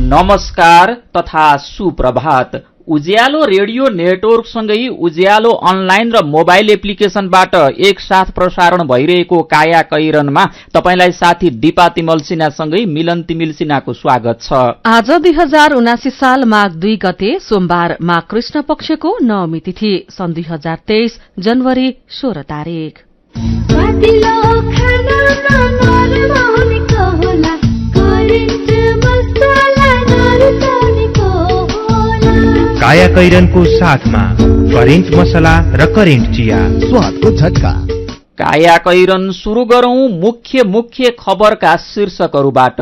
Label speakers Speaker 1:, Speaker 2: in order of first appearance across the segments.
Speaker 1: नमस्कार तथा सुप्रभात। उज्यालो रेडियो नेटवर्कसँगै उज्यालो अनलाइन र मोबाइल एप्लिकेशनबाट एकसाथ प्रसारण भइरहेको काया कैरनमा तपाईलाई साथी दिपा तिमल सिन्हासँगै मिलन तिमिल सिन्हाको स्वागत छ।
Speaker 2: आज 2079 साल माघ 2 गते सोमबार माघ कृष्ण पक्षको नवमी तिथि सन् 2023 जनवरी 16 तारिक।
Speaker 3: काया कैरनको साथमा करेन्ट मसला र करेन्ट चिया, स्वादको झट्का।
Speaker 1: काया कैरन सुरु गरौं मुख्य खबरका शीर्षकहरूबाट।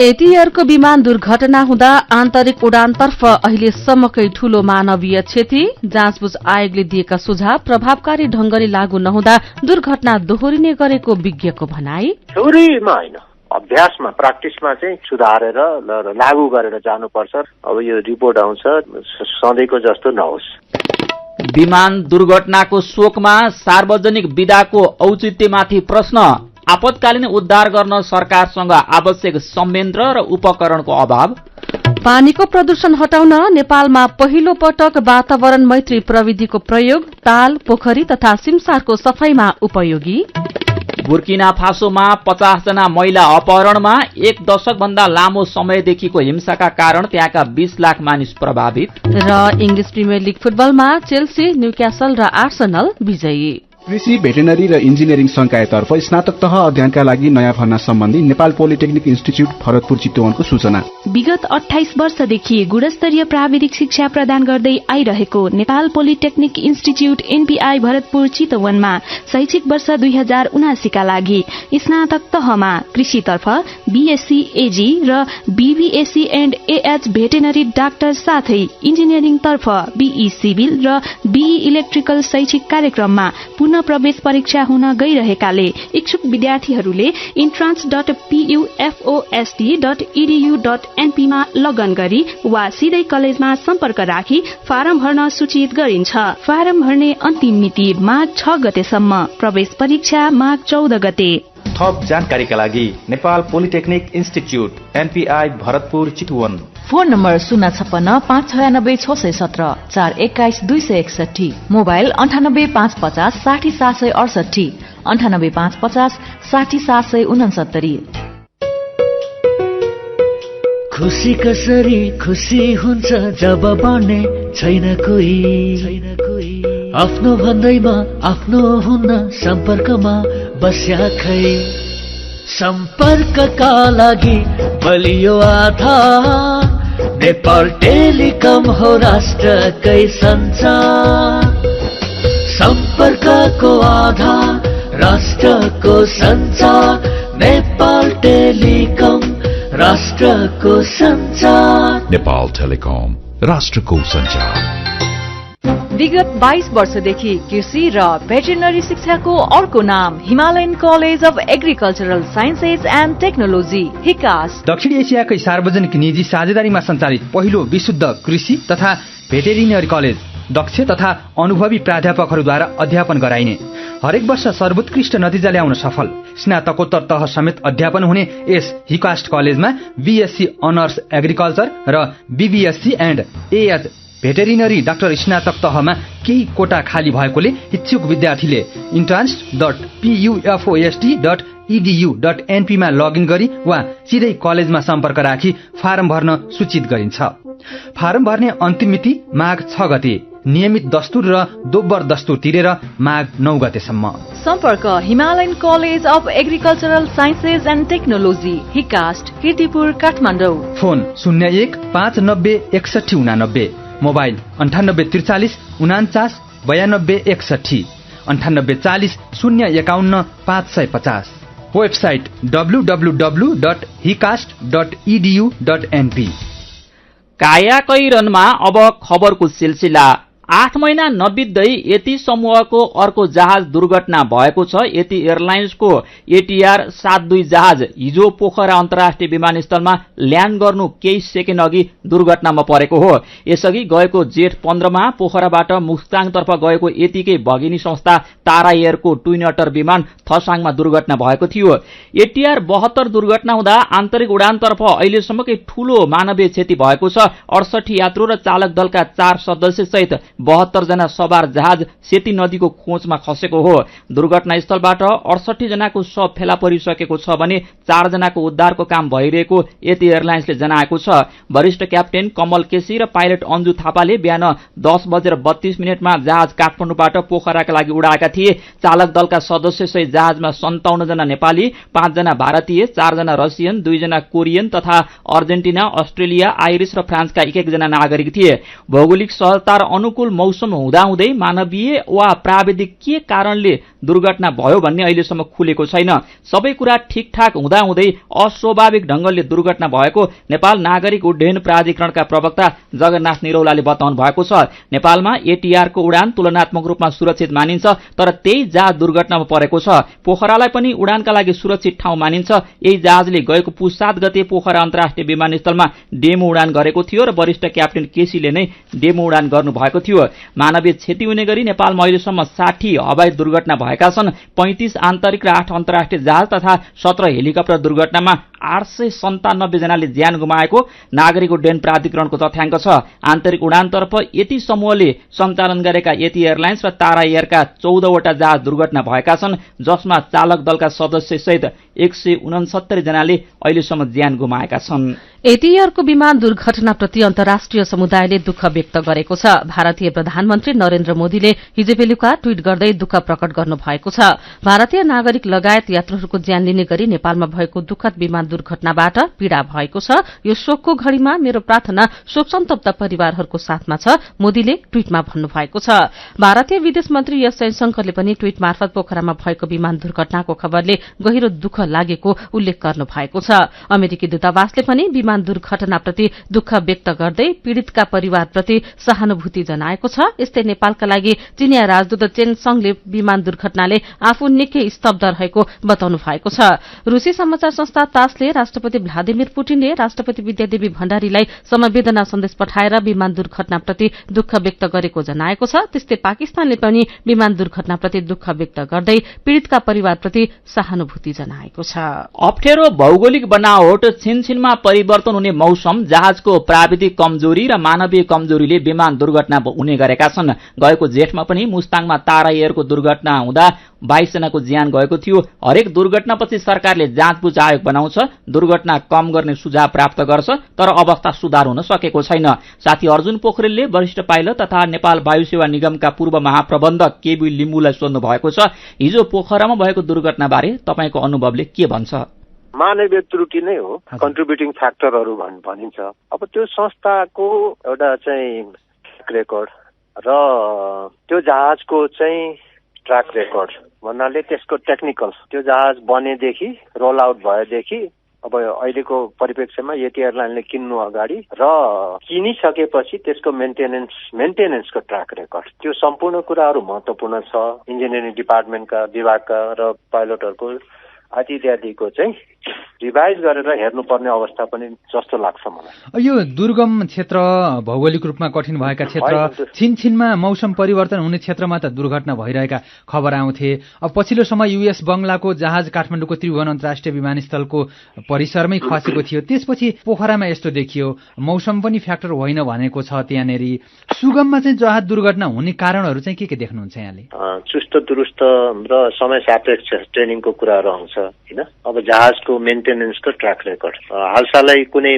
Speaker 2: एटीआरको विमान दुर्घटना हुँदा आन्तरिक उडानतर्फ अहिलेसम्मकै ठूलो मानवीय क्षति। जाँचबुझ आयोगले दिएका सुझाव प्रभावकारी ढंगले लागू नहुँदा दुर्घटना दोहोरिने गरेको विज्ञको भनाई।
Speaker 4: थ्योरीमा हैन, अभ्यासमा प्र्याक्टिसमा चाहिँ सुधारेर लागू गरेर जानुपर्छ। अब यो रिपोर्ट आउँछ सधैँको जस्तो नहोस्।
Speaker 1: विमान दुर्घटनाको शोकमा सार्वजनिक विदाको औचित्यमाथि प्रश्न। आपतकालीन उद्धार गर्न सरकारसँग आवश्यक संयन्त्र र उपकरणको अभाव।
Speaker 2: पानीको प्रदूषण हटाउन नेपालमा पहिलो पटक वातावरण मैत्री प्रविधिको प्रयोग। ताल, पोखरी तथा सिमसारको सफाईमा उपयोगी।
Speaker 1: बुर्किना फासोमा 50 जना महिला अपहरणमा 1 दशक भन्दा लामो समयदेखिको हिंसाका कारण त्यहाँका 20 लाख मानिस प्रभावित।
Speaker 2: र इंग्लिश प्रिमियर लिग फुटबलमा चेल्सी, न्यूक्यासल र आर्सेनल विजयी।
Speaker 5: कृषि, भेटेनरी र इन्जिनियरिङ संकायतर्फ स्नातक तह अध्ययनका लागि नयाँ भर्ना सम्बन्धी नेपाल पोलिटेक्निक इन्स्टिच्युट भरतपुर चितवनको सूचना।
Speaker 6: विगत 28 वर्षदेखि गुणस्तरीय प्राविधिक शिक्षा प्रदान गर्दै आइरहेको Nepal polytechnic institute NPI Bharatpur चितवनमा शैक्षिक वर्ष 2079 का लागि स्नातक तहमा कृषितर्फ बीएससी एजी र BVSc and AH veterinary doctor साथै इन्जिनियरिङ तर्फ बीई सिभिल र बीई इलेक्ट्रिकल शैक्षिक कार्यक्रममा प्रवेश परीक्षा हुन गइरहेकाले इच्छुक विद्यार्थीहरूले entrance.pufosd.edu.np मा लगन गरी वा सिधै कलेजमा सम्पर्क राखी फारम भर्न सूचित गरिन्छ। फारम भर्ने अन्तिम मिति माघ 6 गतेसम्म, प्रवेश परीक्षा माघ 14 गते।
Speaker 7: थप जानकारीका लागि Nepal polytechnic institute NPI Bharatpur Chitwan.
Speaker 8: Phone number 056-596-617, 421-261, mobile 98-550-60768, 98-550-60769।
Speaker 9: खुसी कसरी खुसी हुन्छ जब बन्ने छैन कोही, आफ्नो भन्दैमा आफ्नो हुन्न सम्पर्कमा बस्या खै। सम्पर्कका लागि बलियो आधार नेपाल टेलिकम हो राष्ट्रकै सञ्चार। सम्पर्कको आधार राष्ट्रको सञ्चार, नेपाल टेलिकम राष्ट्रको सञ्चार।
Speaker 10: नेपाल टेलिकम राष्ट्रको सञ्चार।
Speaker 8: विगत 22 वर्षदेखि कृषि र भेटेरिनरी शिक्षाको अर्को नाम Himalayan college of agricultural sciences and technology, हिकास।
Speaker 11: दक्षिण एसियाकै सार्वजनिक निजी साझेदारीमा सञ्चालित पहिलो विशुद्ध कृषि तथा भेटेरिनरी कलेज। दक्ष तथा अनुभवी प्राध्यापकहरूद्वारा अध्यापन गराइने, हरेक वर्ष सर्वोत्कृष्ट नतिजा ल्याउन सफल स्नातकोत्तर तह समेत अध्यापन हुने यस हिकास्ट कलेजमा बीएससी अनर्स एग्रिकल्चर र BVSc and AH veterinary doctor स्नातक तहमा केही कोटा खाली भएकोले इच्छुक विद्यार्थीले entrance.pufosd.edu.np मा लगइन गरी वा सिधै कलेजमा सम्पर्क राखी फारम भर्न सूचित गरिन्छ। फारम भर्ने अन्तिम मिति माघ 6 गते, नियमित दस्तुर र दोब्बर दस्तुर तिरेर माघ 9 गतेसम्म।
Speaker 8: सम्पर्क Himalayan college of agricultural sciences and technology, HICAST, Kirtipur, Kathmandu.
Speaker 11: Phone 01-590-6189, mobile 98-43-49-92-61, 98-40-051-550, website www.hicast.edu.np।
Speaker 1: काया कैरनमा अब खबरको सिलसिला। 8 महिना नबित्दै यति समूहको अर्को जहाज दुर्घटना भएको छ। यति एयरलाइन्सको एटीआर 72 जहाज हिजो पोखरा अन्तर्राष्ट्रिय विमानस्थलमा ल्यान्ड गर्नु केही सेकेन्ड अघि दुर्घटनामा परेको हो। यसअघि गएको जेठ 15 मा पोखराबाट मुस्ताङतर्फ गएको यतिकै भगिनी संस्था तारा एयरको ट्विन अटर विमान थसाङमा दुर्घटना भएको थियो। एटीआर 72 दुर्घटना हुँदा आन्तरिक उडानतर्फ अहिलेसम्मकै ठूलो मानवीय क्षति भएको छ। 68 यात्रु र चालक दलका 4 सदस्य सहित 72 जना सवार जहाज सेती नदीको खोजमा खसेको हो। दुर्घटनास्थलबाट 68 जनाको शव फेला परिसकेको छ भने 4 जनाको उद्धारको काम भइरहेको यति एयरलाइन्सले जनाएको छ। वरिष्ठ क्याप्टेन कमल केसी र पाइलट अन्जु थापाले बिहान 10:32 मा जहाज काठमाडौँबाट पोखराका लागि उडाएका थिए। चालक दलका सदस्य सहित जहाजमा 57 जना नेपाली, 5 जना भारतीय, 4 जना रसियन, 2 जना कोरियन तथा अर्जेन्टिना, अस्ट्रेलिया, आइरिस र फ्रान्सका 1-1 जना नागरिक थिए। भौगोलिक सहजता र अनुकूल मौसम हुँदाहुँदै मानवीय वा प्राविधिक के कारणले दुर्घटना भयो भन्ने अहिलेसम्म खुलेको छैन। सबै कुरा ठिकठाक हुँदाहुँदै अस्वाभाविक ढंगले दुर्घटना भएको नेपाल नागरिक उड्डयन प्राधिकरणका प्रवक्ता जगन्नाथ निरौलाले बताउनु भएको छ। नेपालमा एटीआरको उडान तुलनात्मक रूपमा सुरक्षित मानिन्छ, तर त्यही जहाज दुर्घटनामा परेको छ। पोखरालाई पनि उडानका लागि सुरक्षित ठाउँ मानिन्छ। यही जहाजले गएको पुस 7 गते पोखरा अन्तर्राष्ट्रिय विमानस्थलमा डेमो उडान गरेको थियो र वरिष्ठ क्याप्टेन केसीले नै डेमो उडान गर्नु भएको थियो। मानवीय क्षति हुने गरी नेपालमा अहिलेसम्म 60 हवाई दुर्घटना भएका छन्। 35 आन्तरिक र 8 अन्तर्राष्ट्रिय जहाज तथा 17 हेलिकप्टर दुर्घटनामा 897 जनाले ज्यान गुमाएको नागरिक उड्डयन प्राधिकरणको तथ्याङ्क छ। आन्तरिक उडानतर्फ यति समूहले सञ्चालन गरेका यति एयरलाइन्स र तारा एयरका 14 वटा जहाज दुर्घटना भएका छन्, जसमा चालक दलका सदस्य सहित 169 जनाले अहिलेसम्म ज्यान गुमाएका छन्।
Speaker 2: एटीआरको विमान दुर्घटनाप्रति अन्तर्राष्ट्रिय समुदायले दुःख व्यक्त गरेको छ। भारतीय प्रधानमन्त्री नरेन्द्र मोदीले हिजो बेलुका ट्वीट गर्दै दुःख प्रकट गर्नु भएको छ। भारतीय नागरिक लगायत यात्रुहरूको ज्यान लिने गरी नेपालमा भएको दुःखद विमान दुर्घटनाबाट पीड़ा भएको छ। यो शोकको घड़ीमा मेरो प्रार्थना शोक सन्तप्त परिवारहरूको साथमा छ, मोदीले ट्वीटमा भन्नुभएको छ। भारतीय विदेश मन्त्री एस जयशंकरले पनि ट्वीट मार्फत पोखरामा भएको विमान दुर्घटनाको खबरले गहिरो दुःख लागेको उल्लेख गर्नु भएको छ। अमेरिकी दूतावासले पनि विमान दुर्घटनाप्रति दुःख व्यक्त गर्दै पीड़ितका परिवारप्रति सहानुभूति जनाएको छ। यस्तै नेपालका लागि चिनिया राजदूत चेन संघले विमान दुर्घटनाले आफू निकै स्तब्ध रहेको बताउनु भएको छ। रूसी समाचार संस्था तासले राष्ट्रपति भ्लादिमिर पुटिनले राष्ट्रपति विद्यादेवी भण्डारीलाई समवेदना सन्देश पठाएर विमान दुर्घटनाप्रति दुःख व्यक्त गरेको जनाएको छ। त्यस्तै पाकिस्तानले पनि विमान दुर्घटनाप्रति दुःख व्यक्त गर्दै पीड़ितका परिवारप्रति सहानुभूति जनाएको छ।
Speaker 1: अप्ठ्यारो भौगोलिक बनावट, छिनछिनमा परिवर्तन हुने मौसम, जहाजको प्राविधिक कमजोरी र मानवीय कमजोरीले विमान दुर्घटना हुने गरेका छन्। गएको जेठमा पनि मुस्ताङमा तारा एयरको दुर्घटना हुँदा 22 जनाको ज्यान गएको थियो। हरेक दुर्घटनापछि सरकारले जाँचबुझ आयोग बनाउँछ, दुर्घटना कम गर्ने सुझाव प्राप्त गर्छ, तर अवस्था सुधार हुन सकेको छैन। साथी अर्जुन पोखरेलले वरिष्ठ पाइलट तथा नेपाल वायुसेवा निगमका पूर्व महाप्रबन्धक केबी लिम्बुलाई सोध्नु भएको छ। हिजो पोखरामा भएको दुर्घटनाबारे तपाईको अनुभवले के भन्छ?
Speaker 4: मानवीय त्रुटि नै हो, कन्ट्रिब्युटिङ फ्याक्टरहरू भनिन्छ। अब त्यो संस्थाको एउटा चाहिँ ट्र्याक रेकर्ड र त्यो जहाजको चाहिँ ट्र्याक रेकर्ड भन्नाले त्यसको टेक्निकल, त्यो जहाज बनेदेखि रोल आउट भएदेखि अब अहिलेको परिप्रेक्ष्यमा यति एयरलाइनले किन्नु अगाडि र किनिसकेपछि त्यसको मेन्टेनेन्सको ट्र्याक रेकर्ड, त्यो सम्पूर्ण कुराहरू महत्त्वपूर्ण छ। इन्जिनियरिङ डिपार्टमेन्टका विभागका र पाइलटहरूको इत्यादिको चाहिँ रिभाइज गरेर हेर्नुपर्ने अवस्था पनि जस्तो लाग्छ मलाई।
Speaker 11: यो दुर्गम क्षेत्र, भौगोलिक रूपमा कठिन भएका क्षेत्र, छिनछिनमा मौसम परिवर्तन हुने क्षेत्रमा त दुर्घटना भइरहेका खबर आउँथे। अब पछिल्लो समय युएस बंगलाको जहाज काठमाडौँको त्रिभुवन अन्तर्राष्ट्रिय विमानस्थलको परिसरमै खसेको थियो। त्यसपछि पोखरामा यस्तो देखियो। मौसम पनि फ्याक्टर होइन भनेको छ त्यहाँनेरि। सुगममा चाहिँ जहाज दुर्घटना हुने कारणहरू चाहिँ के देख्नुहुन्छ यहाँले?
Speaker 4: चुस्त दुरुस्त र समय सापेक्ष ट्रेनिङको कुराहरू आउँछ हैन। अब जहाजको मेन्टेनेन्सको ट्र्याक रेकर्ड, हालसालै कुनै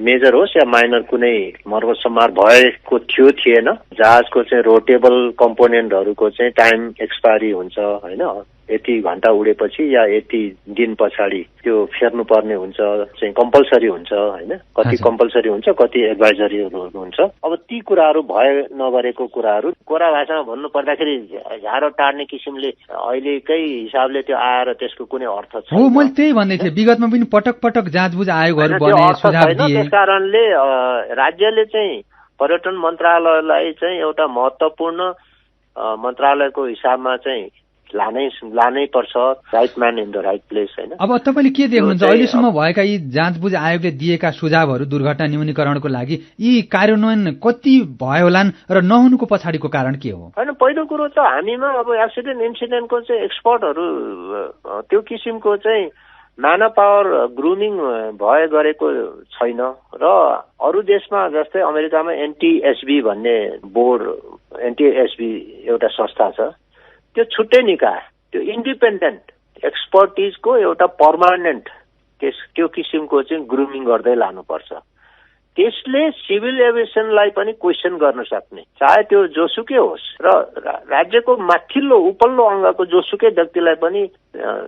Speaker 4: मेजर होस् या माइनर कुनै मर्मतसम्मार भएको थिएन। जहाजको चाहिँ रोटेबल कम्पोनेन्टहरूको चाहिँ टाइम एक्सपायरी हुन्छ हैन। यति घण्टा उडेपछि या यति दिन पछाडि त्यो फेर्नु पर्ने हुन्छ, चाहिँ कम्पलसरी हुन्छ हैन। कति कम्पलसरी हुन्छ, कति एडभाइजरीहरू हुन्छ। अब ती कुराहरू भए नगरेको कुराहरू कोरा भाषामा भन्नु पर्दाखेरि झारो टार्ने किसिमले अहिलेकै हिसाबले त्यो आएर त्यसको कुनै अर्थ छैन।
Speaker 11: हो, मैले त्यही भन्दै थिएँ। विगतमा पनि पटक पटक जाँचबुझ आयोगहरू बने, सुझाव दिए।
Speaker 4: त्यसकारणले राज्यले चाहिँ पर्यटन मन्त्रालयलाई चाहिँ एउटा महत्त्वपूर्ण मन्त्रालयको हिसाबमा चाहिँ लानै पर्छ, right man in the right place हैन।
Speaker 11: अब तपाईले के देख्नुहुन्छ अहिलेसम्म भएका यी जाँचबुझ आयोगले दिएका सुझावहरू दुर्घटना न्यूनीकरणको लागि यी कार्यान्वयन कति भयो होलान् र नहुनुको पछाडिको कारण के हो?
Speaker 4: हैन, पहिलो कुरो त हामीमा अब एक्सिडेन्ट इन्सिडेन्टको चाहिँ एक्सपर्टहरू त्यो किसिमको चाहिँ म्यान पावर ग्रुमिङ भए गरेको छैन र अरू देशमा जस्तै अमेरिकामा एनटीएसबी भन्ने बोर्ड, एनटीएसबी एउटा संस्था छ, त्यो छुट्टै निकाय, त्यो इन्डिपेन्डेन्ट एक्सपर्टिजको एउटा पर्मानेन्ट त्यो किसिमको चाहिँ ग्रुमिङ गर्दै लानुपर्छ। त्यसले सिभिल एभिएसनलाई पनि क्वेसन गर्न सक्ने, चाहे त्यो जोसुकै होस्, र राज्यको माथिल्लो उपल्लो अङ्गको जोसुकै व्यक्तिलाई पनि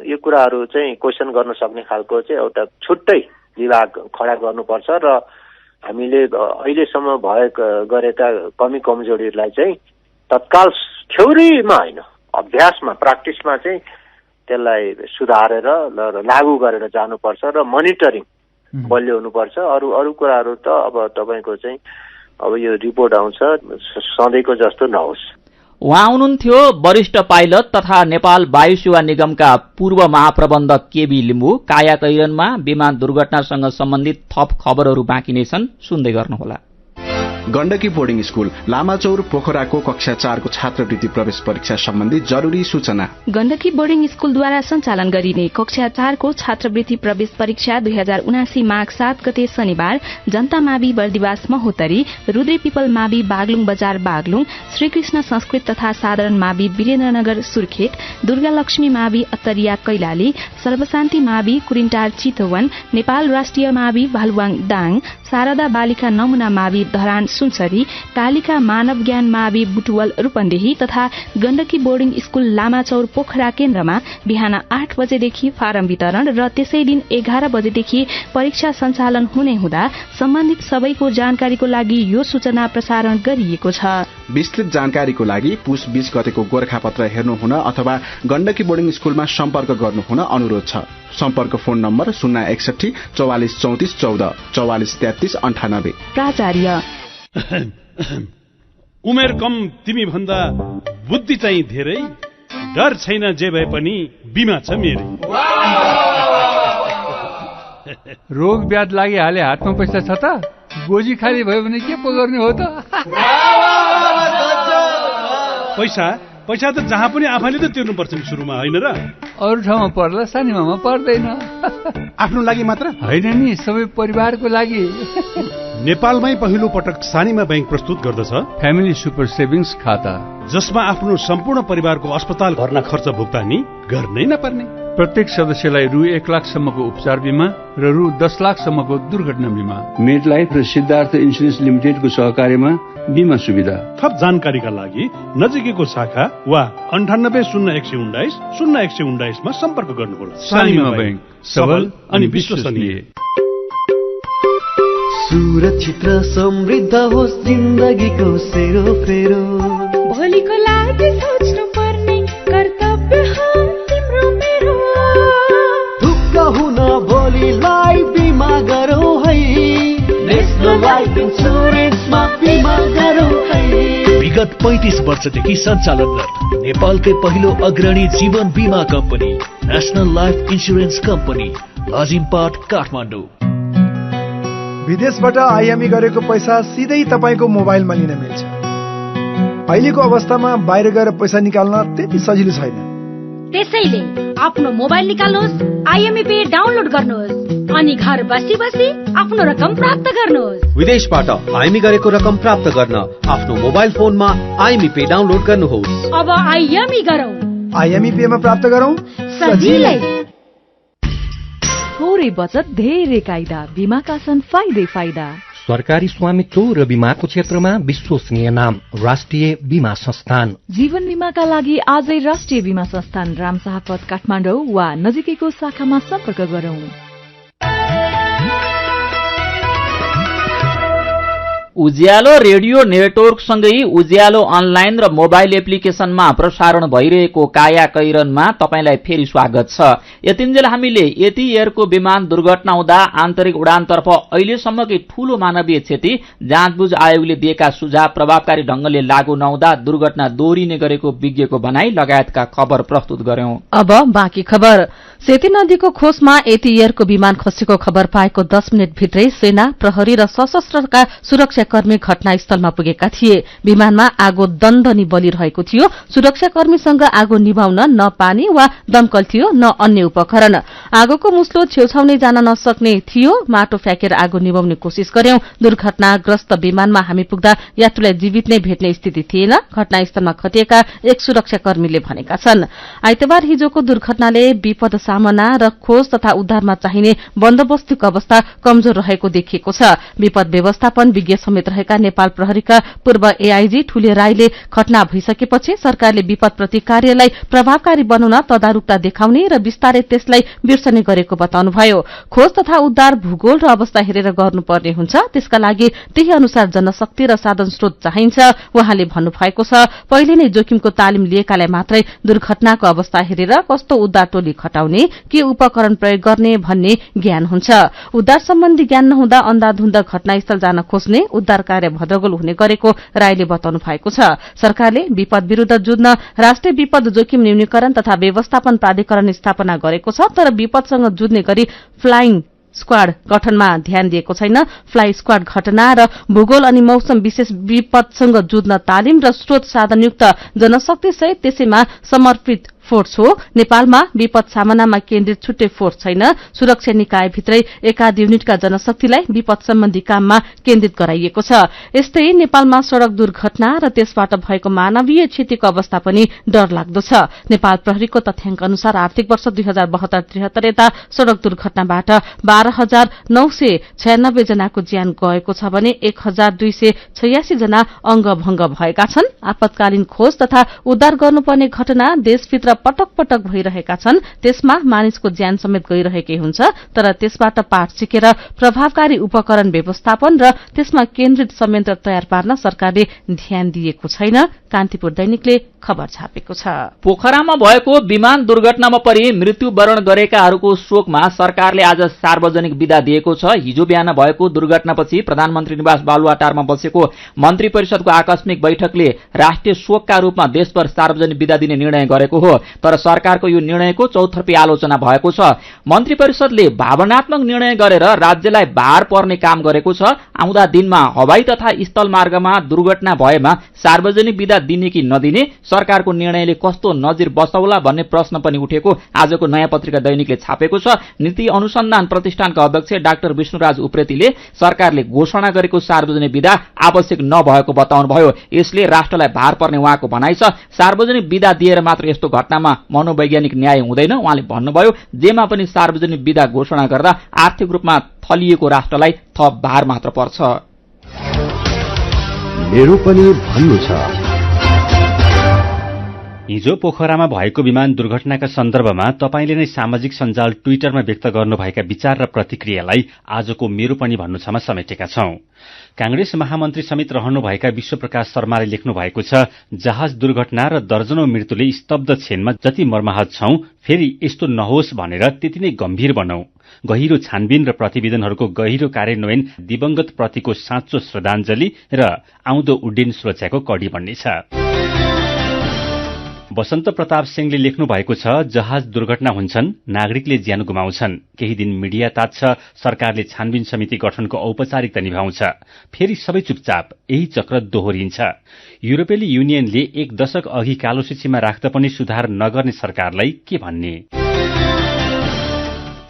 Speaker 4: यो कुराहरू चाहिँ क्वेसन गर्न सक्ने खालको चाहिँ एउटा छुट्टै विभाग खडा गर्नुपर्छ र हामीले अहिलेसम्म गरेका कमी कमजोरीलाई चाहिँ तत्काल थ्योरीमा होइन, अभ्यासमा, प्र्याक्टिसमा चाहिँ त्यसलाई सुधारेर लागू गरेर जानुपर्छ र मोनिटरिङ बलियो हुनुपर्छ। अरू कुराहरू त अब तपाईँको चाहिँ अब यो रिपोर्ट आउँछ सधैँको जस्तो नहोस्।
Speaker 1: उहाँ हुनुहुन्थ्यो वरिष्ठ पाइलट तथा नेपाल वायु सेवा निगमका पूर्व महाप्रबन्धक केबी लिम्बू। काया कैरनमा विमान दुर्घटनासँग सम्बन्धित थप खबरहरू बाँकी नै छन्, सुन्दै गर्नुहोला।
Speaker 5: गण्डकी बोर्डिङ स्कूल लामाचौर पोखराको कक्षा 4 को छात्रवृत्ति प्रवेश परीक्षा सम्बन्धी जरुरी सूचना।
Speaker 6: गण्डकी बोर्डिङ स्कूलद्वारा सञ्चालन गरिने कक्षा 4 को छात्रवृत्ति प्रवेश परीक्षा 2079 माघ 7 गते शनिबार जनता मावि बर्दिवास महोत्तरी, रुद्री पिपल मावि बागलुङ बजार बागलुङ, श्रीकृष्ण संस्कृत तथा साधारण मावि वीरेन्द्रनगर सुर्खेत, दुर्गा लक्ष्मी मावि अत्तरिया कैलाली, सर्वशान्ति मावि कुरिन्टार चितवन, नेपाल राष्ट्रिय मावि भालुवाङ दाङ, शारदा बालिका नमुना मावि धरान सुनसरी, कालिका मानव ज्ञान मावि बुटुवल रूपन्देही तथा गण्डकी बोर्डिङ स्कूल लामाचौर पोखरा केन्द्रमा बिहान 8 बजेदेखि फारम वितरण र त्यसै दिन 11 बजेदेखि परीक्षा सञ्चालन हुने हुँदा सम्बन्धित सबैको जानकारीको लागि यो सूचना प्रसारण गरिएको छ।
Speaker 5: विस्तृत जानकारीको लागि पुस 20 गतेको गोरखापत्र हेर्नुहुन अथवा गण्डकी बोर्डिङ स्कूलमा सम्पर्क गर्नुहुन अनुरोध छ। सम्पर्क फोन नम्बर 061 44 34 14 44 33 98।
Speaker 6: प्राचार्य
Speaker 12: उमेर कम तिमी भन्दा बुद्धि चाहिँ धेरै, डर छैन जे भए पनि बिमा छ मेरै।
Speaker 13: रोग ब्याध लागिहाले हातमा पैसा छ त, गोजी खाली भयो भने के पो गर्ने हो त?
Speaker 12: पैसा त जहाँ पनि आफैले त तिर्नुपर्छ नि सुरुमा, होइन र?
Speaker 13: अरू ठाउँमा पर्ला, सानीमामा पर्दैन।
Speaker 12: आफ्नो लागि मात्र
Speaker 13: होइन नि, सबै परिवारको लागि।
Speaker 12: नेपालमै पहिलो पटक सानीमा बैंक प्रस्तुत गर्दछ
Speaker 13: फ्यामिली सुपर सेभिङ्स खाता,
Speaker 12: जसमा आफ्नो सम्पूर्ण परिवारको अस्पताल भर्ना खर्च भुक्तानी गर्नै नपर्ने।
Speaker 13: प्रत्येक सदस्यलाई रु 1 लाखसम्मको उपचार बिमा र रु 10 लाखसम्मको दुर्घटना बिमा।
Speaker 14: मेडलाइफ र सिद्धार्थ इन्सुरेन्स लिमिटेडको सहकार्यमा बिमा सुविधा।
Speaker 12: थप जानकारीका लागि नजिकैको शाखा वा 980119 0119 मा सम्पर्क गर्नुहोला।
Speaker 13: सानीमा बैंक, सबल अनि विश्वसनीय।
Speaker 9: सुरक्षित र समृद्ध होस् जिन्दगीको सेरोफेरो,
Speaker 15: भोलिको लागि सोच्नु पर्ने कर्तव्य हो तिम्रो मेरो।
Speaker 9: ढुक्क हुन भोलिलाई बिमा गरौँ है, नेसनल लाइफ इन्सुरेन्समा बिमा गरौँ है। विगत 35 वर्षदेखि सञ्चालनरत नेपालकै पहिलो अग्रणी जीवन बिमा company national life insurance company, Lazimpat Kathmandu.
Speaker 16: विदेशबाट आइएमई गरेको पैसा सिधै तपाईँको मोबाइलमा लिन मिल्छ। अहिलेको अवस्थामा बाहिर गएर पैसा निकाल्न त्यति सजिलो छैन।
Speaker 15: त्यसैले आफ्नो मोबाइल निकाल्नुहोस्, आइएमई पे डाउनलोड गर्नुहोस् अनि घर बसी बसी आफ्नो रकम प्राप्त गर्नुहोस्।
Speaker 17: विदेशबाट आइएमई गरेको रकम प्राप्त गर्न आफ्नो मोबाइल फोनमा आइएमई पे डाउनलोड गर्नुहोस्।
Speaker 15: अब आइएमई गरौँ,
Speaker 16: आइएमई पे मा प्राप्त गरौँ
Speaker 15: सजिलै।
Speaker 8: थोरै बचत धेरै कायदा, बीमाका छन् फाइदै फाइदा।
Speaker 18: सरकारी स्वामित्व र बीमाको क्षेत्रमा विश्वसनीय नाम राष्ट्रिय बीमा संस्थान।
Speaker 8: जीवन बीमाका लागि आजै राष्ट्रिय बीमा संस्थान रामशाहपथ काठमाडौँ वा नजिकैको शाखामा सम्पर्क गरौँ।
Speaker 1: उज्यालो रेडियो नेटवर्कसँगै उज्यालो अनलाइन र मोबाइल एप्लिकेशनमा प्रसारण भइरहेको काया कैरनमा तपाईंलाई फेरि स्वागत छ। यतिन्जेल हामीले यति एयरको विमान दुर्घटना हुँदा आन्तरिक उडानतर्फ अहिलेसम्मकै ठूलो मानवीय क्षति, जाँचबुझ आयोगले दिएका सुझाव प्रभावकारी ढंगले लागू नहुँदा दुर्घटना दोहोरिने गरेको विज्ञको भनाई लगायतका खबर प्रस्तुत गर्यौं।
Speaker 2: अब बाँकी खबर। सेती नदीको खोजमा यति एयरको विमान खसेको खबर पाएको 10 मिनट भित्रै सेना, प्रहरी र सशस्त्रका सुरक्षाकर्मी घटनास्थलमा पुगेका थिए। विमानमा आगो दन्दनी बलिरहेको थियो। सुरक्षाकर्मीसँग आगो निभाउन न पानी वा दमकल थियो न अन्य उपकरण। आगोको मुस्लो छेउछाउनै जान नसक्ने थियो। माटो फ्याँकेर आगो निभाउने कोशिश गर्यौं। दुर्घटनाग्रस्त विमानमा हामी पुग्दा यात्रुलाई जीवित नै भेट्ने स्थिति थिएन, घटनास्थलमा खटिएका एक सुरक्षाकर्मीले भनेका छन्। आइतबार हिजोको दुर्घटनाले विपद सामना र खोज तथा उद्धारमा चाहिने बन्दोबस्तीको अवस्था कमजोर रहेको देखिएको छ। विपद व्यवस्थापन विज्ञ समेत रहेका नेपाल प्रहरीका पूर्व एआईजी ठुले राईले घटना भइसकेपछि सरकारले विपदप्रति कार्यलाई प्रभावकारी बनाउन तदारुकता देखाउने र विस्तारै त्यसलाई बिर्सने गरेको बताउनुभयो। खोज तथा उद्धार भूगोल र अवस्था हेरेर गर्नुपर्ने हुन्छ, त्यसका लागि त्यही अनुसार जनशक्ति र साधन स्रोत चाहिन्छ उहाँले भन्नुभएको छ। पहिले नै जोखिमको तालिम लिएकालाई मात्रै दुर्घटनाको अवस्था हेरेर कस्तो उद्धार टोली खटाउने, के उपकरण प्रयोग गर्ने भन्ने ज्ञान हुन्छ। उद्धार सम्बन्धी ज्ञान नहुँदा अन्धाधुन्द घटनास्थल जान खोज्ने, उद्धार कार्य भद्रगोल हुने गरेको राईले बताउनु भएको छ। सरकारले विपद विरूद्ध जुझ्न राष्ट्रिय विपद जोखिम न्यूनीकरण तथा व्यवस्थापन प्राधिकरण स्थापना गरेको छ, तर विपदसँग जुझ्ने गरी फ्लाइङ स्क्वाड गठनमा ध्यान दिएको छैन। फ्लाइ स्क्वाड घटना र भूगोल अनि मौसम विशेष विपदसँग जुझ्न तालिम र स्रोत साधनयुक्त जनशक्ति सहित त्यसैमा समर्पित फोर्स हो। नेपालमा विपद सामनामा केन्द्रित छुट्टै फोर्स छैन। सुरक्षा निकायभित्रै एकाध युनिटका जनशक्तिलाई विपद सम्बन्धी काममा केन्द्रित गराइएको छ। यस्तै नेपालमा सड़क दुर्घटना र त्यसबाट भएको मानवीय क्षतिको अवस्था पनि डरलाग्दो छ। नेपाल प्रहरीको तथ्याङ्क अनुसार आर्थिक वर्ष 2072-73 यता सड़क दुर्घटनाबाट 12,996 जनाको ज्यान गएको छ भने 1,286 जना अंगभंग भएका छन्। आपतकालीन खोज तथा उद्धार गर्नुपर्ने घटना देशभित्र पटक पटक भइरहेका छन्। त्यसमा मानिसको ज्यान समेत गइरहेकै हुन्छ, तर त्यसबाट पाठ सिकेर प्रभावकारी उपकरण व्यवस्थापन र त्यसमा केन्द्रित संयन्त्र तयार पार्न सरकारले ध्यान दिएको छैन। कान्तिपुर दैनिकले खबर छापेको छ।
Speaker 1: पोखरामा भएको विमान दुर्घटनामा परि मृत्युवरण गरेकाहरूको शोकमा सरकारले आज सार्वजनिक बिदा दिएको छ। हिजो बिहान भएको दुर्घटनापछि प्रधानमन्त्री निवास बालुवाटारमा बसेको मन्त्री परिषदको आकस्मिक बैठकले राष्ट्रिय शोकका रूपमा देशभर सार्वजनिक बिदा दिने निर्णय गरेको हो। तर सरकारको यो निर्णयको चौतर्फी आलोचना भएको छ। मन्त्री परिषदले भावनात्मक निर्णय गरेर राज्यलाई भार पर्ने काम गरेको छ। आउँदा दिनमा हवाई तथा स्थल मार्गमा दुर्घटना भएमा सार्वजनिक बिदा दिने कि नदिने सरकारको निर्णयले कस्तो नजिर बसाउला भन्ने प्रश्न पनि उठेको आजको नयाँ पत्रिका दैनिकले छापेको छ। नीति अनुसन्धान प्रतिष्ठानका अध्यक्ष डाक्टर विष्णुराज उप्रेतीले सरकारले घोषणा गरेको सार्वजनिक बिदा आवश्यक नभएको बताउनुभयो। यसले राष्ट्रलाई भार पर्ने उहाँको भनाइ छ। सार्वजनिक बिदा दिएर मात्र यस्तो घटनामा मनोवैज्ञानिक न्याय हुँदैन। उहाँले भन्नुभयो, जेमा पनि सार्वजनिक बिदा घोषणा गर्दा आर्थिक रूपमा थलिएको राष्ट्रलाई थप भार मात्र पर्छ।
Speaker 19: मेरो पनि भन्नु छ।
Speaker 20: हिजो पोखरामा भएको विमान दुर्घटनाका सन्दर्भमा तपाईले नै सामाजिक सञ्जाल ट्विटरमा व्यक्त गर्नुभएका विचार र प्रतिक्रियालाई आजको मेरो पनि भन्नु छमा समेटेका छौं। कांग्रेस महामन्त्री समेत रहनुभएका विश्वप्रकाश शर्माले लेख्नु भएको छ, जहाज दुर्घटना र दर्जनौं मृत्युले स्तब्ध क्षणमा जति मर्माहत छौं, फेरि यस्तो नहोस् भनेर त्यति नै गम्भीर बनौं। गहिरो छानबिन र प्रतिवेदनहरूको गहिरो कार्यान्वयन दिवंगत प्रतिको साँचो श्रद्धाञ्जली र आउँदो उड्डयन सुरक्षाको कडी बन्नेछ। वसन्त प्रताप सिंहले लेख्नु भएको छ, जहाज दुर्घटना हुन्छन्, नागरिकले ज्यान गुमाउँछन्। केही दिन मिडिया तात्छ, सरकारले छानबिन समिति गठनको औपचारिकता निभाउँछ, फेरि सबै चुपचाप। यही चक्र दोहोरिन्छ। युरोपेली युनियनले 1 दशक अघि कालो सूचीमा राख्दा पनि सुधार नगर्ने सरकारलाई के भन्ने।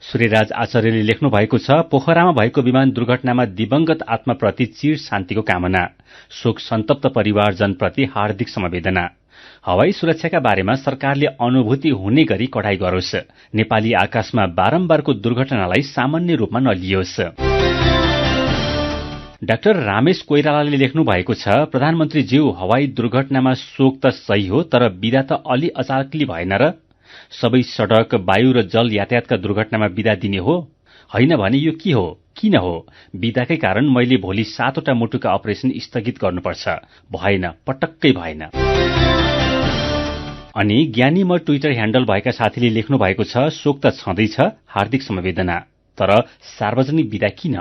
Speaker 20: सूर्यराज आचार्यले लेख्नु भएको छ, पोखरामा भएको विमान दुर्घटनामा दिवंगत आत्माप्रति चिर शान्तिको कामना, शोक सन्तप्त परिवारजनप्रति हार्दिक समवेदना। हवाई सुरक्षाका बारेमा सरकारले अनुभूति हुने गरी कडाई गरोस्। नेपाली आकाशमा बारम्बारको दुर्घटनालाई सामान्य रूपमा नलियोस्। डाक्टर रामेश कोइरालाले लेख्नु भएको छ, प्रधानमन्त्रीज्यू, हवाई दुर्घटनामा शोक त सही हो, तर बिदा त अलि अचानकली भएन र? सबै सड़क, वायु र जल यातायातका दुर्घटनामा बिदा दिने हो? होइन भने यो के हो? किन हो? बिदाकै कारण मैले भोलि 7वटा मुटुका अपरेसन स्थगित गर्नुपर्छ। भएन, पटक्कै भएन। अनि ज्ञानी म ट्विटर ह्यान्डल भएका साथीले लेख्नु भएको छ, शोक त छँदैछ, हार्दिक समवेदना, तर सार्वजनिक बिदा किन?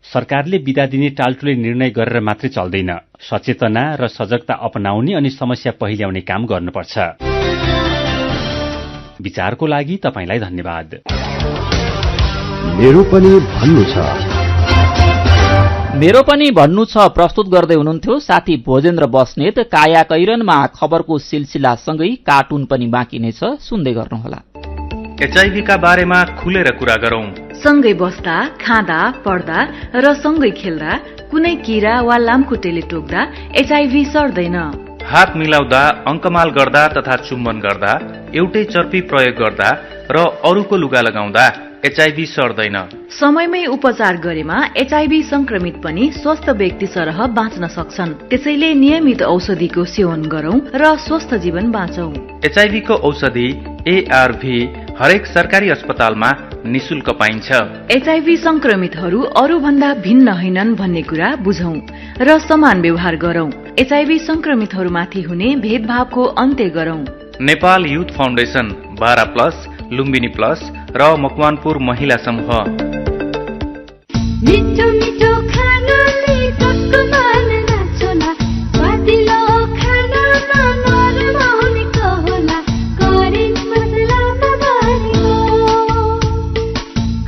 Speaker 20: सरकारले बिदा दिने टालटुले निर्णय गरेर मात्रै चल्दैन। सचेतना र सजगता अपनाउने अनि समस्या पहिल्याउने काम गर्नुपर्छ। विचारको लागि तपाईलाई धन्यवाद।
Speaker 19: मेरो पनि भन्नु छ।
Speaker 1: मेरो पनि भन्नु छ प्रस्तुत गर्दै हुनुहुन्थ्यो साथी भोजेन्द्र बस्नेत। काया कैरनमा खबरको सिलसिलासँगै कार्टुन पनि बाँकी नै छ, सुन्दै गर्नुहोला।
Speaker 7: एचआईभी का बारेमा खुलेर कुरा गरौं।
Speaker 8: सँगै बस्दा, खाँदा, पढ्दा र सँगै खेल्दा कुनै कीरा वा लामखुट्टेले टोक्दा एचआईभी सर्दैन।
Speaker 7: हात मिलाउँदा, अङ्कमाल गर्दा तथा चुम्बन गर्दा, एउटै चर्पी प्रयोग गर्दा र अरूको लुगा लगाउँदा एचआईभी सर्दैन।
Speaker 8: समयमै उपचार गरेमा एचआईभी संक्रमित पनि स्वस्थ व्यक्ति सरह बाँच्न सक्छन्। त्यसैले नियमित औषधिको सेवन गरौं र स्वस्थ जीवन बाँचौं।
Speaker 7: एचआईभी को औषधि एआरभी हरेक सरकारी अस्पतालमा निशुल्क पाइन्छ।
Speaker 8: एचआईभी संक्रमितहरू अरू भन्दा भिन्न होइनन् भन्ने कुरा बुझौं र समान व्यवहार गरौं। एचआईभी संक्रमितहरूमाथि हुने भेदभावको अन्त्य गरौं।
Speaker 7: Nepal youth foundation, 12+, Lumbini plus र मकवानपुर महिला समूह।
Speaker 21: मिठो मिठो खानाले कसको मन नाच्ला, स्वादिलो खानामा नरम हुनेको होला, करेन्ट मसलामा भरियो,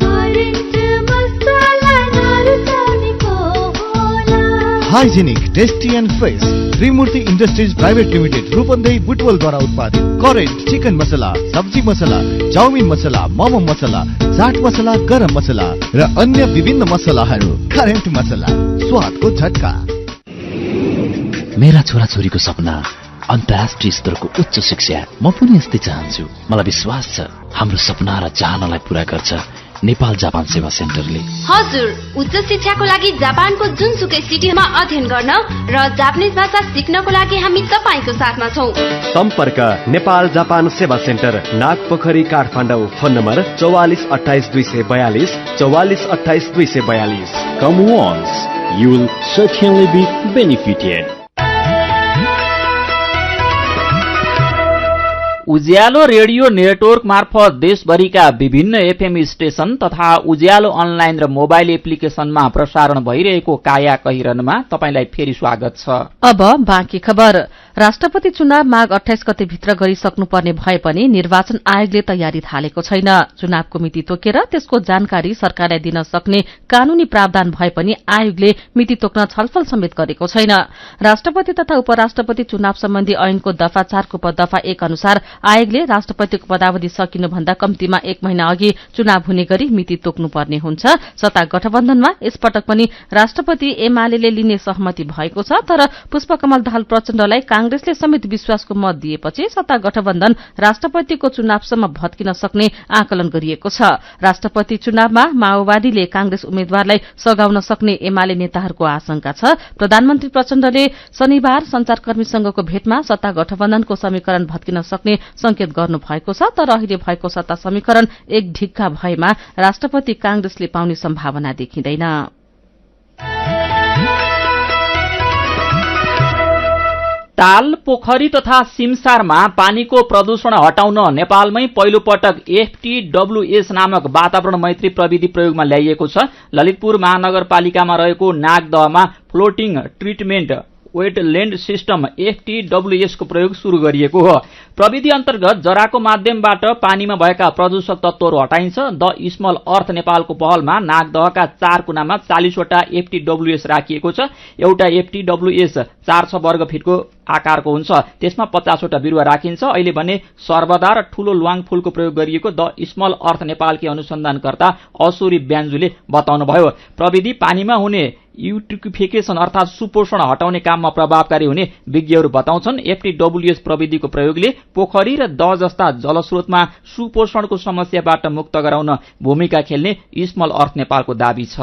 Speaker 21: करेन्ट मसला नरुचाउनेको होला।
Speaker 22: Hygienic, tasty and fresh Trimurti industries private limited Rupandehi बुटवलद्वारा उत्पादित करेन्ट चिकन मसला, सब्जी मसला, चाउमिन मसला, मोमो मसला, चाट मसला, गरम मसला र अन्य विभिन्न मसलाहरू। करेन्ट मसला, स्वादको झट्का।
Speaker 23: मेरा छोराछोरीको सपना अन्तर्राष्ट्रिय स्तरको उच्च शिक्षा। म पनि यस्तै चाहन्छु। मलाई विश्वास छ हाम्रो सपना र चाहनालाई पूरा गर्छ नेपाल जापान सेवा सेन्टरले।
Speaker 24: हजुर, उच्च शिक्षाको लागि जापानको जुनसुकै सिटीमा अध्ययन गर्न र जापानिज भाषा सिक्नको लागि हामी तपाईको साथमा छौं।
Speaker 17: सम्पर्क Nepal Japan Sewa centre, Nagpokhari, Kathmandu. Phone number 4428 242 4428 242।
Speaker 25: Come once, you will certainly be benefited.
Speaker 1: Ujyaalo radio network मार्फत देशभरिका विभिन्न एफएम स्टेशन तथा उज्यालो अनलाइन र मोबाइल एप्लिकेशनमा प्रसारण भइरहेको काया कैरनमा तपाईलाई फेरि स्वागत छ।
Speaker 2: अब बाँकी खबर। राष्ट्रपति चुनाव माघ 28 गते भित्र गरिसक्नुपर्ने भए पनि निर्वाचन आयोगले तयारी थालेको छैन। चुनावको मिति तोकेर त्यसको जानकारी सरकारलाई दिन सक्ने कानूनी प्रावधान भए पनि आयोगले मिति तोक्न छलफल समेत गरेको छैन। राष्ट्रपति तथा उपराष्ट्रपति चुनाव सम्बन्धी ऐनको दफा 4 को दफा 1 अनुसार आयोगले राष्ट्रपतिको पदावधि सकिनुभन्दा कम्तीमा 1 महिना अघि चुनाव हुने गरी मिति तोक्नुपर्ने हुन्छ। सत्ता गठबन्धनमा यसपटक पनि राष्ट्रपति एमाले लिने सहमति भएको छ, तर पुष्पकमल दाहाल प्रचण्डलाई कांग्रेसले समेत विश्वासको मत दिएपछि सत्ता गठबन्धन राष्ट्रपतिको चुनावसम्म भत्किन सक्ने आकलन गरिएको छ। राष्ट्रपति चुनावमा माओवादीले कांग्रेस उम्मेद्वारलाई सघाउन सक्ने एमाले नेताहरूको आशंका छ। प्रधानमन्त्री प्रचण्डले शनिबार संचारकर्मीसँगको भेटमा सत्ता गठबन्धनको समीकरण भत्किन सक्ने संकेत गर्नु भएको छ, तर अहिले भएको सत्ता समीकरण एक ढिक्का भएमा राष्ट्रपति कांग्रेसले पाउने सम्भावना देखिँदैन।
Speaker 1: ताल, पोखरी तथा सिमसारमा पानीको प्रदूषण हटाउन नेपालमै पहिलो पटक FTWS नामक वातावरण मैत्री प्रविधि प्रयोगमा ल्याइएको छ। ललितपुर महानगरपालिकामा रहेको नागदहमा फ्लोटिङ ट्रिटमेन्ट वेटल्याण्ड सिस्टम FTWS को प्रयोग शुरू गरिएको हो। प्रविधि अन्तर्गत जराको माध्यमबाट पानीमा भएका प्रदूषक तत्वहरू हटाइन्छ। द स्मल अर्थ नेपालको पहलमा नागदहका 4 कुनामा 40 वटा FTWS राखिएको छ। एउटा FTWS 400 वर्ग फिटको आकारको हुन्छ। त्यसमा 50 वटा बिरुवा राखिन्छ। अहिले भने सर्वदा र ठूलो ल्वाङ फूलको प्रयोग गरिएको द स्मल अर्थ नेपालकी अनुसन्धानकर्ता असुरी ब्यान्जुले बताउनुभयो। प्रविधि पानीमा हुने युट्रिफिकेसन अर्थात सुपोषण हटाउने काममा प्रभावकारी हुने विज्ञहरू बताउँछन्। FTWS प्रविधिको प्रयोगले पोखरी र दह जस्ता जलस्रोतमा सुपोषणको समस्याबाट मुक्त गराउन भूमिका खेल्ने स्मल अर्थ नेपालको दावी छ।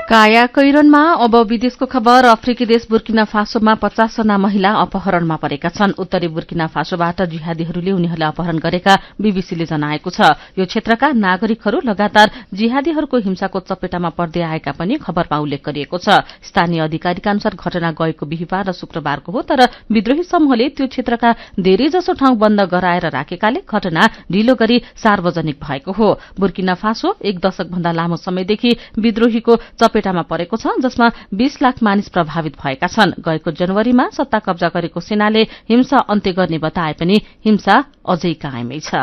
Speaker 2: काया कैरनमा अब विदेशको खबर। अफ्रिकी देश बुर्किना फासोमा 50 जना महिला अपहरणमा परेका छन्। उत्तरी बुर्किना फासोबाट जिहादीहरूले उनीहरूलाई अपहरण गरेका बीबीसीले जनाएको छ। यो क्षेत्रका नागरिकहरू लगातार जिहादीहरूको हिंसाको चपेटामा पर्दै आएका पनि खबरमा उल्लेख गरिएको छ। स्थानीय अधिकारीका अनुसार घटना गएको बिहीबार र शुक्रबारको हो, तर विद्रोही समूहले त्यो क्षेत्रका धेरैजसो ठाउँ बन्द गराएर राखेकाले घटना ढिलो गरी सार्वजनिक भएको हो। बुर्किना फासो 1 दशक भन्दा लामो समयदेखि विद्रोहीको चपेटामा परेको छ, जसमा 20 लाख मानिस प्रभावित भएका छन्। गएको जनवरीमा सत्ता कब्जा गरेको सेनाले हिंसा अन्त्य गर्ने बताए पनि हिंसा अझै कायमै छ।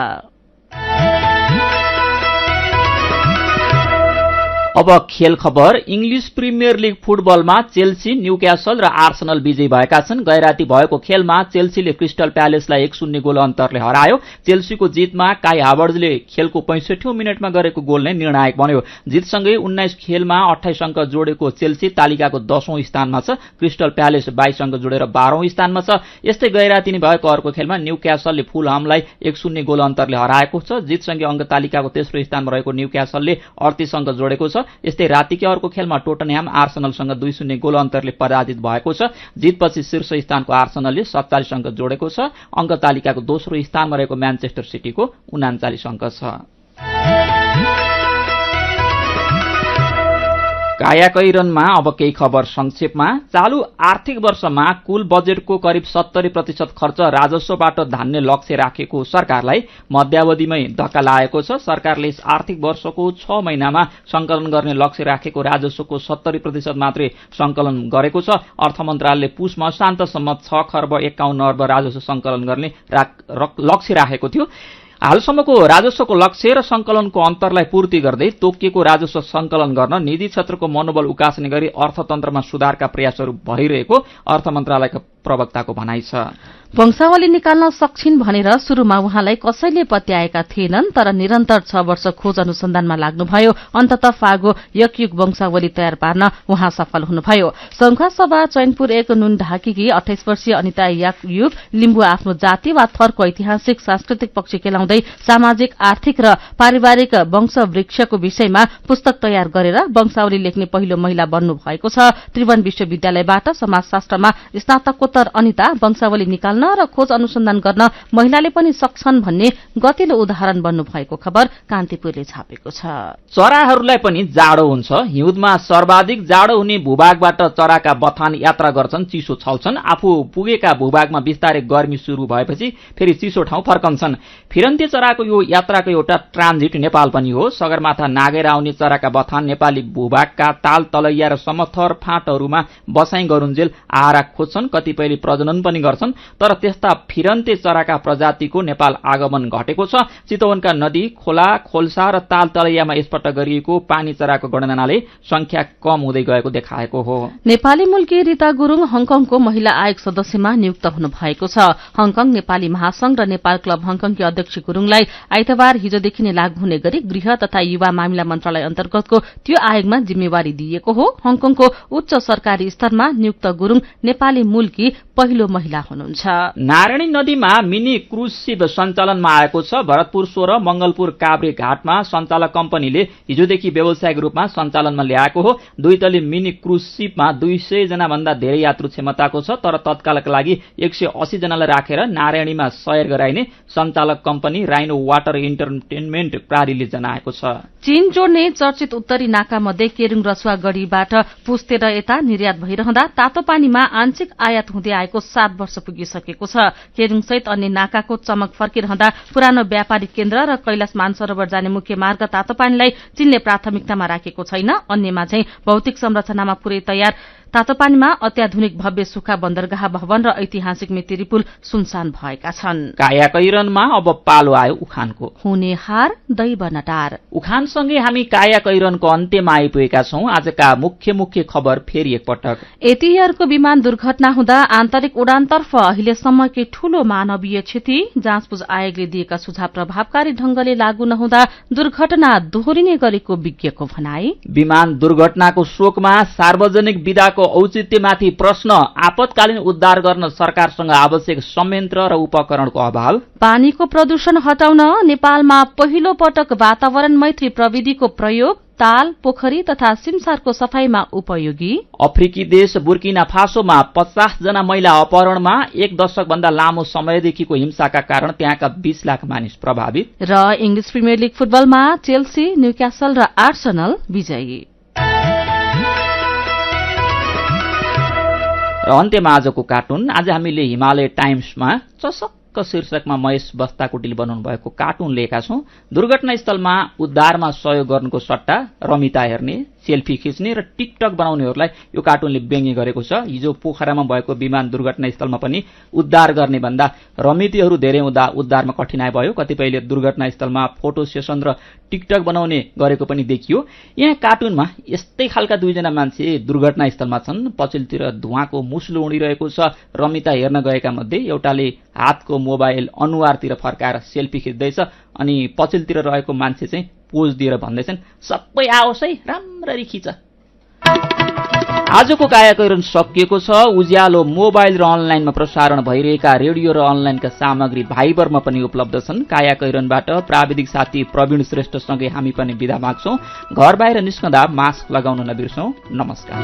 Speaker 1: अब खेल खबर। इंग्लिश प्रिमियर लीग फुटबलमा चेल्सी, न्यूक्यासल र आर्सेनल विजयी भएका छन्। गैराती भएको खेलमा चेल्सीले क्रिस्टल प्यालेसलाई 1-0 गोल अन्तरले हरायो। चेल्सीको जितमा काई हावर्ड्सले खेलको 65औं मिनटमा गरेको गोल नै निर्णायक बन्यो। जितसँगै 19 खेलमा 28 अङ्क जोडेको चेल्सी तालिकाको 10औं स्थानमा छ। क्रिस्टल प्यालेस 22 अङ्क जोडेर 12औं स्थानमा छ। यस्तै गैराती नै भएको अर्को खेलमा न्यूक्यासलले फुलहामलाई 1-0 गोल अन्तरले हराएको छ। जितसँगै अङ्क तालिकाको तेस्रो स्थानमा रहेको न्यूक्यासलले 38 अङ्क जोडेको छ। यस्तै रातिकै अर्को खेलमा टोटनह्याम आर्सेनलसँग 2-0 गोल अन्तरले पराजित भएको छ। जितपछि शीर्ष स्थानको आर्सेनलले 47 अङ्क जोडेको छ। अङ्क तालिकाको दोस्रो स्थानमा रहेको म्यानचेस्टर सिटीको 39 अङ्क छ। काया कैरनमा अब केही खबर संक्षेपमा। चालू आर्थिक वर्षमा कुल बजेटको करिब 70% खर्च राजस्वबाट धान्ने लक्ष्य राखेको सरकारलाई मध्यावधिमै धक्का लागेको छ। सरकारले यस आर्थिक वर्षको 6 महिनामा संकलन गर्ने लक्ष्य राखेको राजस्वको 70% मात्रै संकलन गरेको छ। अर्थ मन्त्रालयले पुस मसान्तसम्म 6 खर्ब 51 अर्ब राजस्व संकलन गर्ने लक्ष्य राखेको थियो। हालसम्मको राजस्वको लक्ष्य र संकलनको अन्तरलाई पूर्ति गर्दै तोकिएको राजस्व संकलन गर्न निजी क्षेत्रको मनोबल उकास्ने गरी अर्थतन्त्रमा सुधारका प्रयासहरू भइरहेको अर्थ मन्त्रालयका प्रवक्ताको भनाइ छ।
Speaker 2: वंशावली निकाल्न सक्छिन् भनेर शुरूमा उहाँलाई कसैले पत्याएका थिएनन्, तर निरन्तर 6 वर्ष खोज अनुसन्धानमा लाग्नुभयो। अन्ततः फागो यकयुग वंशावली तयार पार्न उहाँ सफल हुनुभयो। संखुवासभा चैनपुर 1 नुन ढाकीकी 28 वर्षीय अनिता यकयुग लिम्बु आफ्नो जाति वा थरको ऐतिहासिक सांस्कृतिक पक्ष केलाउँदै सामाजिक, आर्थिक र पारिवारिक वंशवृक्षको विषयमा पुस्तक तयार गरेर वंशावली लेख्ने पहिलो महिला बन्नु भएको छ। त्रिभुवन विश्वविद्यालयबाट समाजशास्त्रमा स्नातकोत्तर अनिता वंशावली निकाल्न र खोज अनुसन्धान गर्न महिलाले पनि सक्छन् भन्ने गतिलो उदाहरण बन्नु भएको खबर कान्तिपुरले छापेको छ।
Speaker 1: चराहरूलाई पनि जाडो हुन्छ। हिउँदमा सर्वाधिक जाडो हुने भूभागबाट चराका बथान यात्रा गर्छन्, चिसो छल्छन्। आफू पुगेका भूभागमा बिस्तारै गर्मी सुरु भएपछि फेरि चिसो ठाउँ फर्कन्छन्। फिरन्ते चराको यो यात्राको एउटा ट्रान्जिट नेपाल पनि हो। सगरमाथा नागेर आउने चराका बथान नेपाली भूभागका ताल तलैया र समथर फाँटहरूमा बसाई गरुन्जेल आहारा खोज्छन्। कतिपयले प्रजनन पनि गर्छन्। तर त्यस्ता फिरन्ते चराका प्रजातिको नेपाल आगमन घटेको छ। चितवनका नदी, खोला, खोल्सा र ताल तलैयामा यसपल्ट गरिएको पानी चराको गणनाले संख्या कम हुँदै गएको देखाएको हो।
Speaker 2: नेपाली मुल्की रिता गुरुङ हङकङको महिला आयोग सदस्यमा नियुक्त हुनु भएको छ। हङकङ नेपाली महासंघ र नेपाल क्लब हङकङकी अध्यक्ष गुरुङलाई आइतबार हिजोदेखि नै लागू हुने गरी गृह तथा युवा मामिला मन्त्रालय अन्तर्गतको त्यो आयोगमा जिम्मेवारी दिइएको हो। हङकङको उच्च सरकारी स्तरमा नियुक्त गुरुङ नेपाली मूलकी पहिलो महिला हुनुहुन्छ।
Speaker 1: नारायणी नदीमा मिनी क्रूज शिप सञ्चालनमा आएको छ। भरतपुर 16 मंगलपुर काभ्रे घाटमा सञ्चालक कम्पनीले हिजोदेखि व्यावसायिक रूपमा सञ्चालनमा ल्याएको हो। 2 तले मिनी क्रूज शिपमा 200 जना भन्दा धेरै यात्रु क्षमताको छ, तर तत्कालका लागि 180 जनालाई राखेर नारायणीमा सयर गराइने सञ्चालक कम्पनी राइनो वाटर इन्टरटेनमेन्ट प्रालीले जनाएको छ।
Speaker 2: चीन जोड्ने चर्चित उत्तरी नाकामध्ये केरुङ रसुवा गढीबाट पुस्तेर यता निर्यात भइरहँदा तातो पानीमा आंशिक आयात हुँदै आएको 7 वर्ष पुगिसकेको छ। केरुङसहित अन्य नाकाको चमक फर्किरहँदा पुरानो व्यापारिक केन्द्र र कैलाश मानसरोवर जाने मुख्य मार्ग तातो पानीलाई चीनले प्राथमिकतामा राखेको छैन। अन्यमा चाहिँ भौतिक संरचनामा पुरै तयार तातोपानीमा अत्याधुनिक भव्य सुक्खा बन्दरगाह भवन र ऐतिहासिक मेटेरी पुल सुनसान भएका छन्।
Speaker 1: काया कैरनमा अब पालो आयो उखानको।
Speaker 2: हुने हार दैव नटार।
Speaker 1: उखानसँगै हामी काया कैरनको अन्त्यमा आइपुगेका छौं। आजका मुख्य खबर फेरि एकपटक।
Speaker 2: एटीआरको विमान दुर्घटना हुँदा आन्तरिक उडानतर्फ अहिलेसम्मकै ठूलो मानवीय क्षति। जाँचबुझ आयोगले दिएका सुझाव प्रभावकारी ढंगले लागू नहुँदा दुर्घटना दोहोरिने गरेको विज्ञको भनाई।
Speaker 1: विमान दुर्घटनाको शोकमा सार्वजनिक विदाको औचित्यमाथि प्रश्न। आपतकालीन उद्धार गर्न सरकारसँग आवश्यक संयन्त्र र उपकरणको अभाव।
Speaker 2: पानीको प्रदूषण हटाउन नेपालमा पहिलो पटक वातावरण मैत्री प्रविधिको प्रयोग। ताल, पोखरी तथा सिमसारको सफाईमा उपयोगी।
Speaker 1: अफ्रिकी देश बुर्किना फासोमा 50 जना महिला अपहरणमा 1 दशक भन्दा लामो समयदेखिको हिंसाका कारण त्यहाँका 20 लाख मानिस प्रभावित।
Speaker 2: र इंग्लिश प्रिमियर लीग फुटबलमा चेल्सी, न्यूक्यासल र आर्सेनल विजयी।
Speaker 1: र अन्त्यमा आजको कार्टुन। आज हामीले हिमालय टाइम्समा चसक्क शीर्षकमा महेश बस्ताकोटीले बनाउनु भएको कार्टुन लिएका छौं। दुर्घटनास्थलमा उद्धारमा सहयोग गर्नुको सट्टा रमिता हेर्ने, सेल्फी खिच्ने र टिकटक बनाउनेहरूलाई यो कार्टुनले व्यङ्ग्य गरेको छ। हिजो पोखरामा भएको विमान दुर्घटनास्थलमा पनि उद्धार गर्ने भन्दा रमितीहरू धेरै हुँदा उद्धारमा कठिनाई भयो। कतिपयले दुर्घटनास्थलमा फोटो सेसन र टिकटक बनाउने गरेको पनि देखियो। यहाँ कार्टुनमा यस्तै खालका दुईजना मान्छे दुर्घटनास्थलमा छन्। पछिल्लोतिर धुवाको मुस्लो उडिरहेको छ। रमिता हेर्न गएका मध्ये एउटाले हातको मोबाइल अनुहारतिर फर्काएर सेल्फी खिच्दैछ, अनि पछिल्लोतिर रहेको मान्छे चाहिँ पोज दिएर भन्दैछन्, सबै आओस् है, राम्ररी खिच। आजको कायाकैरन सकिएको छ। उज्यालो मोबाइल र अनलाइनमा प्रसारण भइरहेका रेडियो र अनलाइनका सामग्री भाइबरमा पनि उपलब्ध छन्। कायाकैरनबाट प्राविधिक साथी प्रवीण श्रेष्ठसँगै हामी पनि बिदा माग्छौं। घर बाहिर निस्कँदा मास्क लगाउन नबिर्सौं। नमस्कार।